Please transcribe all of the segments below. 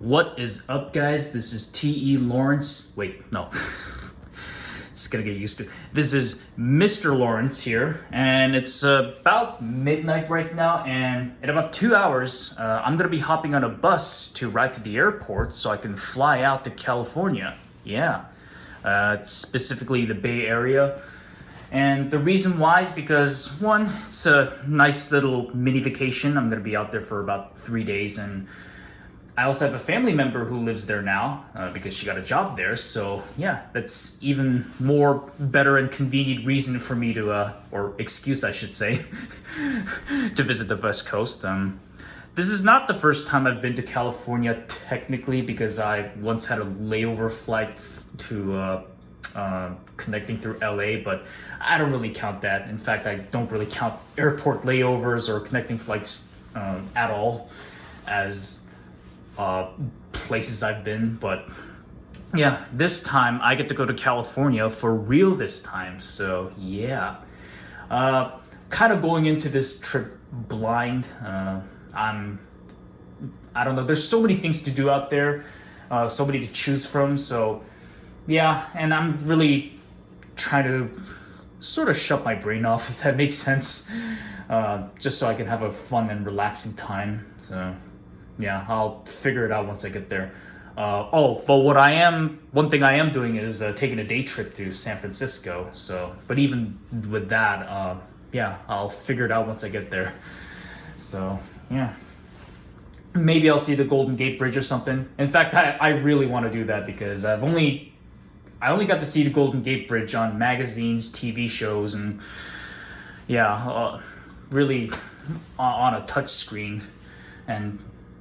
What is up, guys? This is T.E. Lawrence. Wait, no. It's gonna get used to. This is Mr. Lawrence here, and it's about midnight right now, and in about 2 hours, I'm gonna be hopping on a bus to ride to the airport so I can fly out to California. Yeah, specifically the Bay Area. And the reason why is because, one, it's a nice little mini vacation. I'm gonna be out there for about 3 days, and I also have a family member who lives there now because she got a job there. So yeah, that's even more better and convenient reason for me to, or excuse I should say, to visit the West Coast. This is not the first time I've been to California technically, because I once had a layover flight to connecting through LA, but I don't really count that. In fact, I don't really count airport layovers or connecting flights at all as places I've been. But yeah, this time I get to go to California for real this time. So yeah, kind of going into this trip blind. I don't know, there's so many things to do out there, so many to choose from. So yeah, and I'm really trying to sort of shut my brain off, if that makes sense, just so I can have a fun and relaxing time. So yeah, I'll figure it out once I get there. But one thing I am doing is taking a day trip to San Francisco. So, but even with that, yeah, I'll figure it out once I get there. So yeah, maybe I'll see the Golden Gate Bridge or something. In fact, I really want to do that because I only got to see the Golden Gate Bridge on magazines, TV shows, and yeah, really on a touch screen, and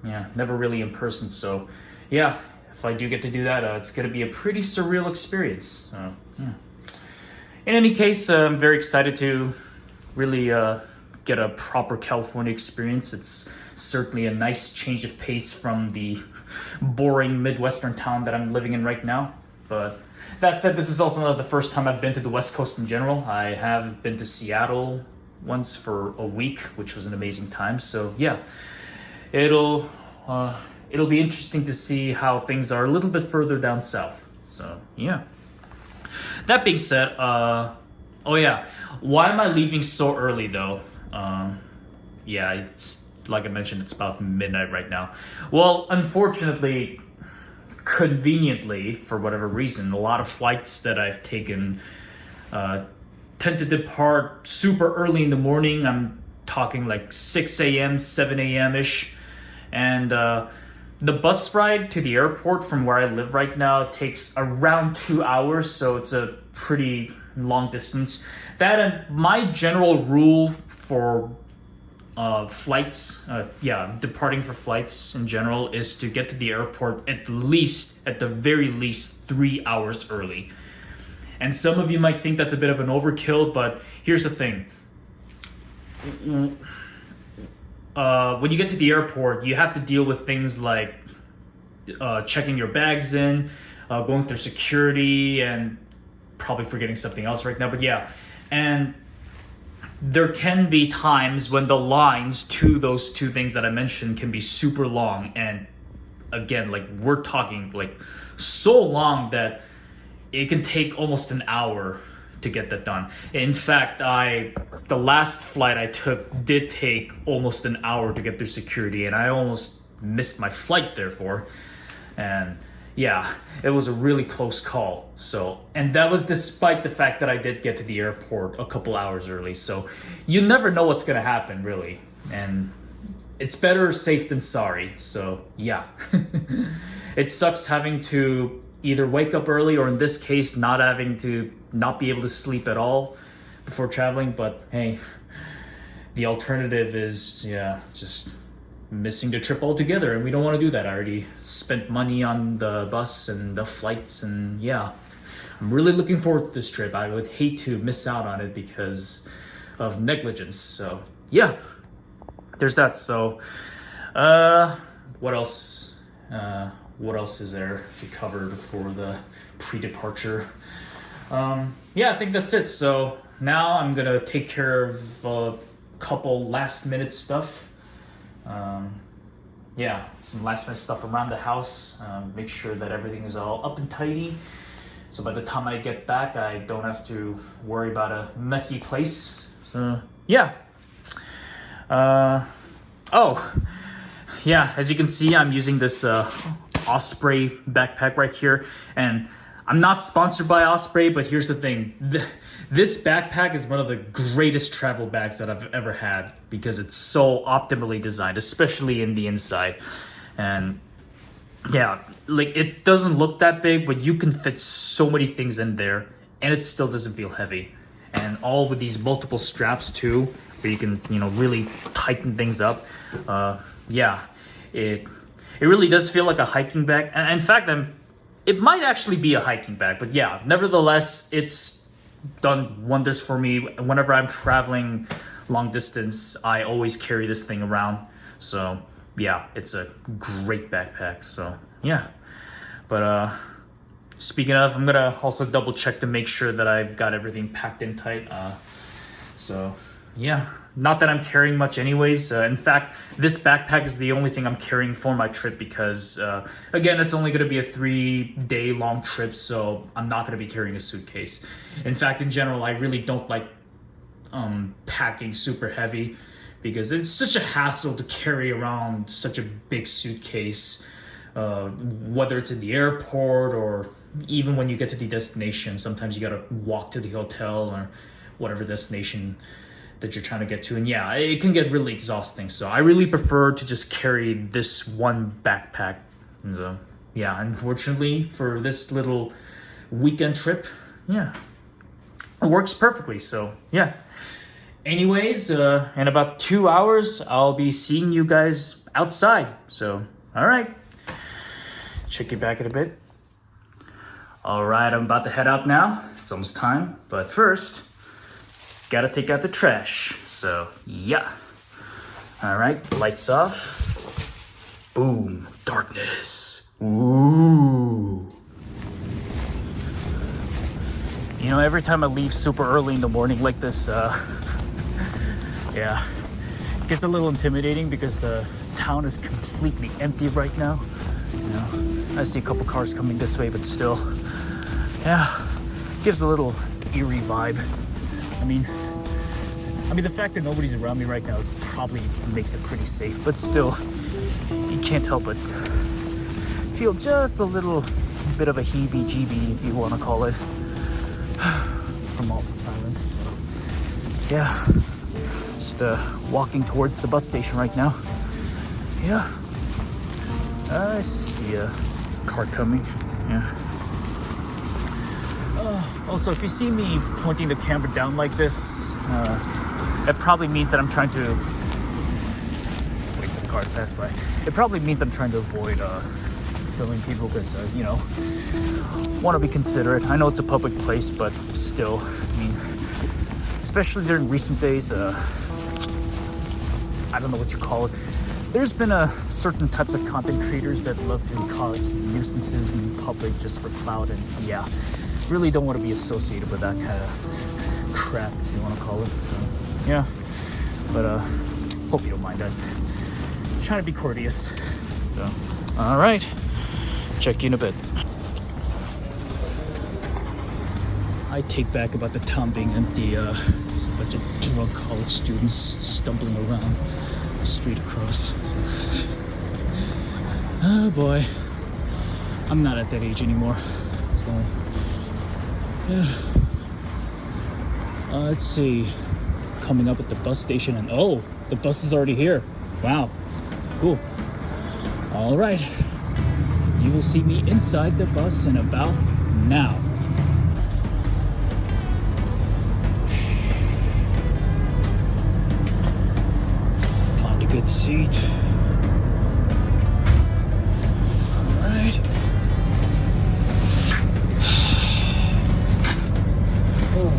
yeah, never really in person. So yeah, if I do get to do that, it's going to be a pretty surreal experience. So yeah. In any case, I'm very excited to really get a proper California experience. It's certainly a nice change of pace from the boring Midwestern town that I'm living in right now. But that said, this is also not the first time I've been to the West Coast in general. I have been to Seattle once for a week, which was an amazing time. So yeah, it'll be interesting to see how things are a little bit further down south. So yeah. That being said, oh yeah, why am I leaving so early though? Yeah, it's like I mentioned, it's about midnight right now. Well, unfortunately, conveniently, for whatever reason, a lot of flights that I've taken tend to depart super early in the morning. I'm talking like 6 a.m., 7 a.m. ish. And the bus ride to the airport from where I live right now takes around 2 hours, so it's a pretty long distance. That and my general rule for flights, departing for flights in general, is to get to the airport at the very least 3 hours early. And some of you might think that's a bit of an overkill, but here's the thing. When you get to the airport, you have to deal with things like checking your bags in, going through security, and probably forgetting something else right now, but yeah. And there can be times when the lines to those two things that I mentioned can be super long. And again, like we're talking like so long that it can take almost an hour to get that done. In fact, the last flight I took did take almost an hour to get through security, and I almost missed my flight therefore. And yeah, it was a really close call. So, and that was despite the fact that I did get to the airport a couple hours early. So you never know what's going to happen, really. And it's better safe than sorry. So yeah, it sucks having to either wake up early, or in this case, not be able to sleep at all before traveling. But hey, the alternative is, yeah, just missing the trip altogether, and we don't want to do that. I already spent money on the bus and the flights, and yeah, I'm really looking forward to this trip. I would hate to miss out on it because of negligence. So yeah, there's that. So what else is there to cover for the pre-departure? Yeah, I think that's it. So now I'm gonna take care of a couple last minute stuff. yeah, some last minute stuff around the house. Make sure that everything is all up and tidy. So by the time I get back, I don't have to worry about a messy place. So yeah. Oh, yeah. As you can see, I'm using this Osprey backpack right here, and I'm not sponsored by Osprey, but here's the thing. This backpack is one of the greatest travel bags that I've ever had because it's so optimally designed, especially in the inside. And yeah, like it doesn't look that big, but you can fit so many things in there and it still doesn't feel heavy. And all with these multiple straps too, where you can, really tighten things up. Yeah, it really does feel like a hiking bag. And in fact, it might actually be a hiking bag, but yeah, nevertheless, it's done wonders for me. Whenever I'm traveling long distance, I always carry this thing around. So yeah, it's a great backpack. So yeah, but speaking of, I'm gonna also double check to make sure that I've got everything packed in tight. So yeah, not that I'm carrying much anyways. In fact, this backpack is the only thing I'm carrying for my trip because, again, it's only going to be a 3-day long trip, so I'm not going to be carrying a suitcase. In fact, in general, I really don't like packing super heavy because it's such a hassle to carry around such a big suitcase, whether it's in the airport or even when you get to the destination. Sometimes you got to walk to the hotel or whatever destination that you're trying to get to, and yeah, it can get really exhausting. So I really prefer to just carry this one backpack. So yeah, unfortunately for this little weekend trip, yeah, it works perfectly. So yeah, anyways, in about 2 hours I'll be seeing you guys outside. So all right, check you back in a bit. All right, I'm about to head out now. It's almost time, but first gotta take out the trash. So yeah. All right, lights off. Boom, darkness. Ooh. Every time I leave super early in the morning like this, yeah, it gets a little intimidating because the town is completely empty right now. I see a couple cars coming this way, but still, yeah, gives a little eerie vibe. I mean, the fact that nobody's around me right now probably makes it pretty safe, but still, you can't help but feel just a little bit of a heebie-jeebie, if you want to call it, from all the silence. Yeah, just walking towards the bus station right now. Yeah, I see a car coming. Yeah. Also, if you see me pointing the camera down like this, it probably means that I'm trying to wait for the car to pass by. It probably means I'm trying to avoid filming people because, want to be considerate. I know it's a public place, but still, especially during recent days, I don't know what you call it. There's been certain types of content creators that love to cause nuisances in public just for clout, and yeah, really don't want to be associated with that kind of crap, if you want to call it. So yeah, but hope you don't mind that. Trying to be courteous. So all right, check you in a bit. I take back about the town being empty. There's a bunch of drunk college students stumbling around the street across. So. Oh boy, I'm not at that age anymore. So yeah. Let's see. Coming up at the bus station, and oh, the bus is already here. Wow, cool. All right, you will see me inside the bus in about now. Find a good seat. All right. Oh.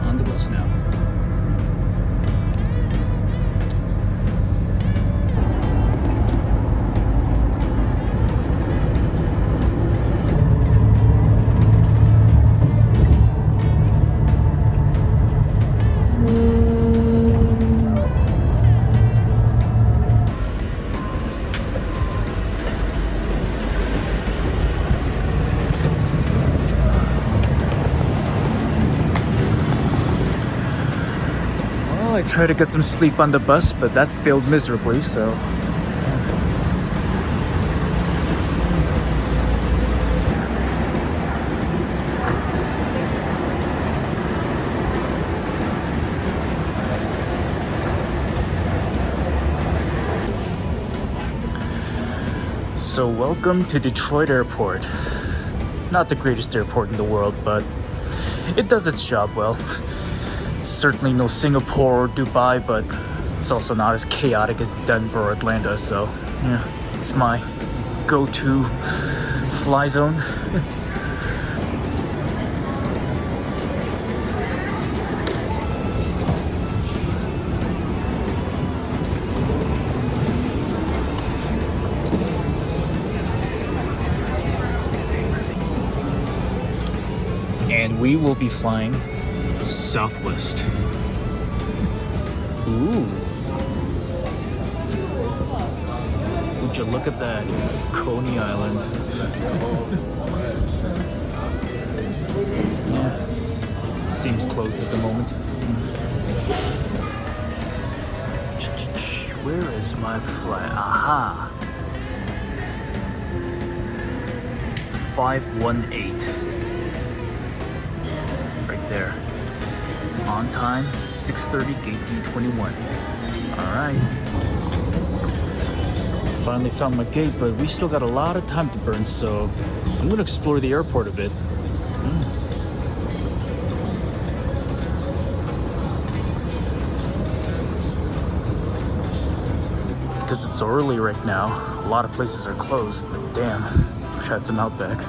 On the bus now. try to get some sleep on the bus, but that failed miserably, so. So welcome to Detroit Airport. Not the greatest airport in the world, but it does its job well. It's certainly no Singapore or Dubai, but it's also not as chaotic as Denver or Atlanta, so yeah, it's my go-to fly zone. And we will be flying Southwest. Ooh. Would you look at that? Coney Island. Yeah. Seems closed at the moment. Where is my flight? Aha. 518. Right there. On time, 6:30, gate D21. Alright. Finally found my gate, but we still got a lot of time to burn, so I'm gonna explore the airport a bit. Because it's early right now, a lot of places are closed, but damn, wish I had some Outback.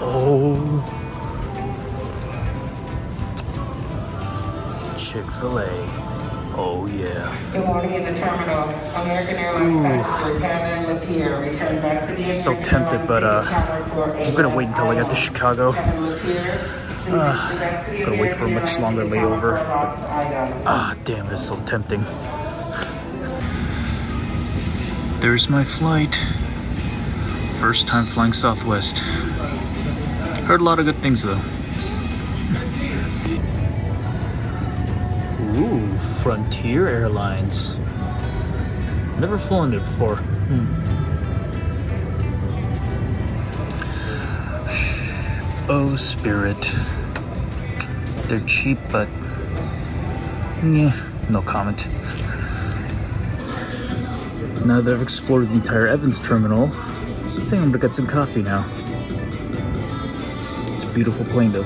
Oh. Chick-fil-A. Oh yeah. Good morning in the terminal. American Airlines passenger Kevin Lapierre returned back to the So tempted, but I'm gonna wait until I get to Chicago. Gonna wait for a much longer layover. Damn, this is so tempting. There's my flight. First time flying Southwest. Heard a lot of good things though. Ooh, Frontier Airlines. Never flown it before. Oh, Spirit. They're cheap, but yeah, no comment. Now that I've explored the entire Evans terminal, I think I'm gonna get some coffee now. It's a beautiful plane though.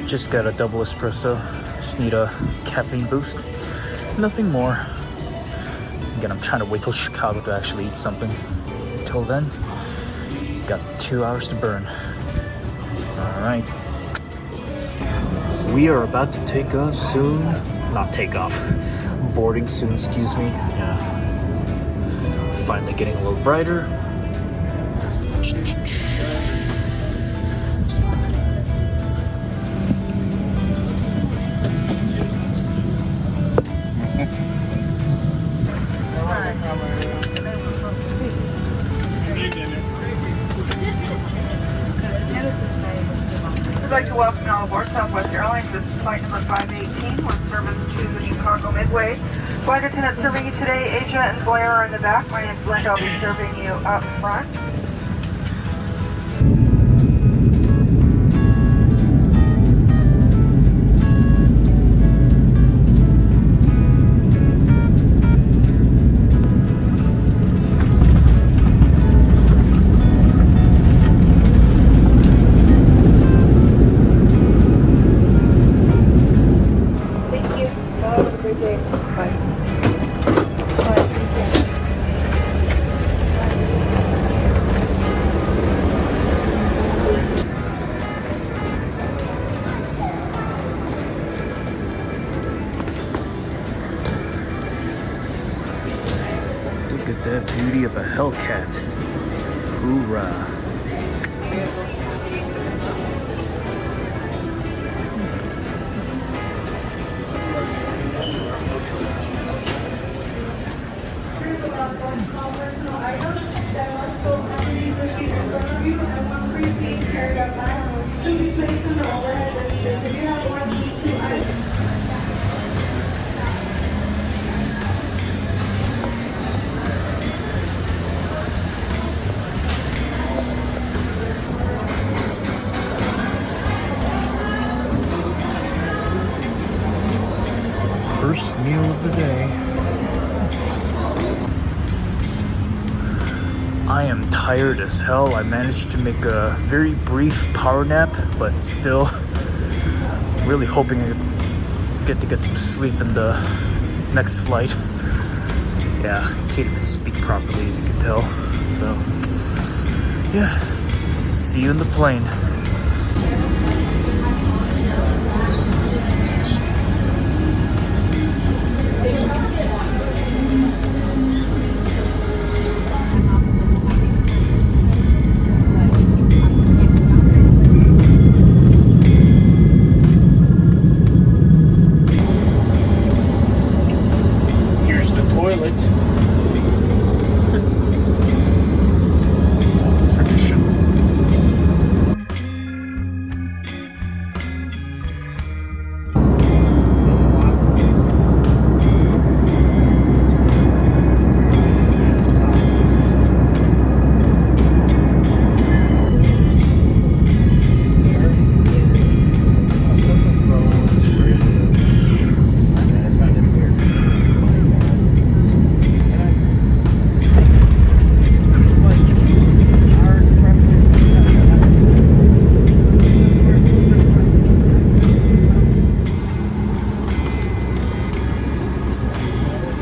Just got a double espresso. Just need a caffeine boost. Nothing more. Again, I'm trying to wait till Chicago to actually eat something. Until then, got 2 hours to burn. Alright. We are about to take off soon. Not take off. Boarding soon, excuse me. Yeah. Finally getting a little brighter. I'd like to welcome you all aboard Southwest Airlines. This is flight number 518 with service to the Chicago Midway. Flight attendant serving you today, Asia and Blair are in the back. My name's Linda. I'll be serving you up front. Look at that beauty of a Hellcat. Hoorah. Should be placed in the First meal of the day. I am tired as hell. I managed to make a very brief power nap, but still really hoping I get some sleep in the next flight. Yeah, can't even speak properly as you can tell. So yeah, see you in the plane. Here's the toilet. Tradition.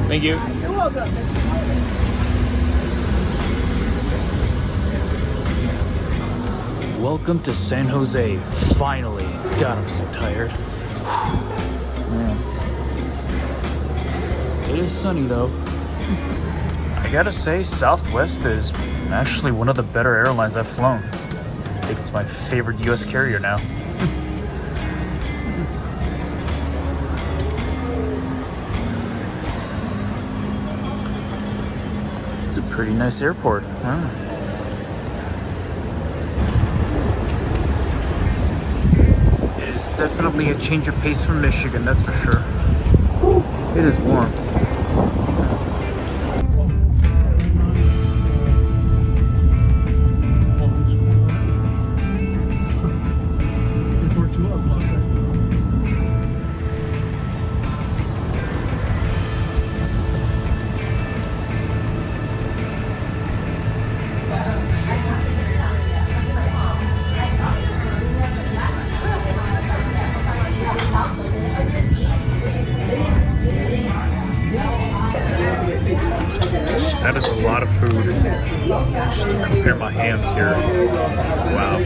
Thank you. You're welcome. Welcome to San Jose. Finally. God, I'm so tired. Man. It is sunny though. I gotta say, Southwest is actually one of the better airlines I've flown. I think it's my favorite US carrier now. It's a pretty nice airport. Huh? It is definitely a change of pace from Michigan, that's for sure. It is warm. That is a lot of food. Just to compare my hands here. Wow.